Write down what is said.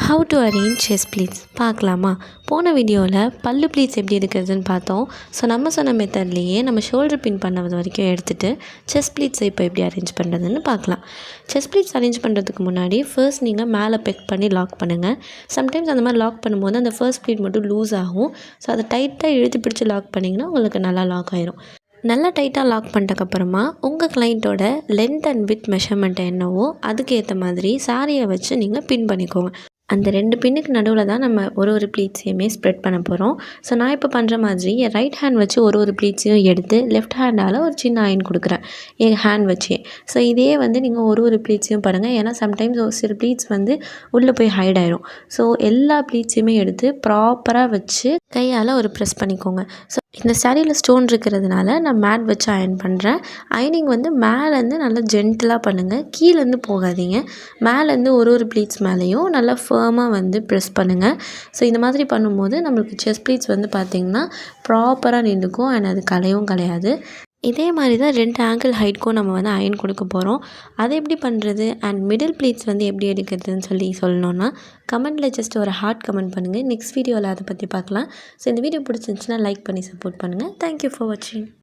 How to arrange chess pleats பார்க்கலாமா? போன வீடியோவில் பல்லு ப்ளீட்ஸ் எப்படி எடுக்கிறதுன்னு பார்த்தோம். ஸோ நம்ம சொன்ன மெத்தட்லேயே நம்ம ஷோல்டர் பின் பண்ணது வரைக்கும் எடுத்துகிட்டு செஸ் ப்ளீட்ஸை இப்போ எப்படி அரேஞ்ச் பண்ணுறதுன்னு பார்க்கலாம். செஸ் ப்ளீட்ஸ் அரேஞ்ச் பண்ணுறதுக்கு முன்னாடி ஃபர்ஸ்ட் நீங்கள் மேலே பெக் பண்ணி லாக் பண்ணுங்கள். சம்டைம்ஸ் அந்த மாதிரி லாக் பண்ணும்போது அந்த ஃபர்ஸ்ட் ப்ளீட் மட்டும் லூஸ் ஆகும். ஸோ அதை டைட்டாக இழுத்து பிடிச்சி லாக் பண்ணிங்கன்னா உங்களுக்கு நல்லா லாக் ஆயிரும். நல்லா டைட்டாக லாக் பண்ணிட்டக்கப்புறமா உங்கள் கிளைண்ட்டோட லென்த் அண்ட் வித் மெஷர்மெண்ட் என்னவோ அதுக்கு ஏற்ற மாதிரி சாரியை வச்சு நீங்கள் பின் பண்ணிக்கோங்க. அந்த 2 பின்னுக்கு நடுவில் தான் நம்ம ஒரு ப்ளீட்ஸையுமே ஸ்ப்ரெட் பண்ண போகிறோம். ஸோ நான் இப்போ பண்ணுற மாதிரி என் ரைட் ஹேண்ட் வச்சு ஒரு ப்ளீட்ஸையும் எடுத்து லெஃப்ட் ஹேண்டால் ஒரு சின்ன அயன் கொடுக்குறேன் என் ஹேண்ட் வச்சே. ஸோ இதே நீங்கள் ஒரு ப்ளீட்ஸையும் பாருங்கள். ஏன்னா சம்டைம்ஸ் ஒரு சில ப்ளீட்ஸ் உள்ளே போய் ஹைட் ஆயிரும். ஸோ எல்லா ப்ளீட்ஸையுமே எடுத்து ப்ராப்பராக வச்சு கையால் ஒரு ப்ரெஸ் பண்ணிக்கோங்க. ஸோ இந்த சாரியில் ஸ்டோன் இருக்கிறதுனால நான் மேட் வச்சு அயன் பண்ணுறேன். அயனிங் மேலேருந்து நல்லா ஜென்டிலாக பண்ணுங்கள், கீழேருந்து போகாதீங்க. மேலேருந்து ஒரு ப்ளீட்ஸ் மேலேயும் நல்லா ஃபர்மாக ப்ரெஸ் பண்ணுங்கள். ஸோ இந்த மாதிரி பண்ணும்போது நம்மளுக்கு செஸ் ப்ளீட்ஸ் பார்த்திங்கன்னா ப்ராப்பராக நின்றுக்கும் அண்ட் அது கலையும் கலையாது. இதே மாதிரி தான் 2 ஆங்கிள் ஹைட்க்கும் நம்ம அயன் கொடுக்க போகிறோம். அதை எப்படி பண்ணுறது அண்ட் மிடில் ப்ளீட்ஸ் எப்படி எடுக்கிறதுன்னு சொல்லணுன்னா கமெண்ட்டில் ஜஸ்ட் ஒரு ஹார்ட் கமெண்ட் பண்ணுங்கள். நெக்ஸ்ட் வீடியோவில் அதை பற்றி பார்க்கலாம். ஸோ இந்த வீடியோ பிடிச்சிருந்துச்சுன்னா லைக் பண்ணி சப்போர்ட் பண்ணுங்கள். தேங்க்யூ ஃபார் வாட்சிங்.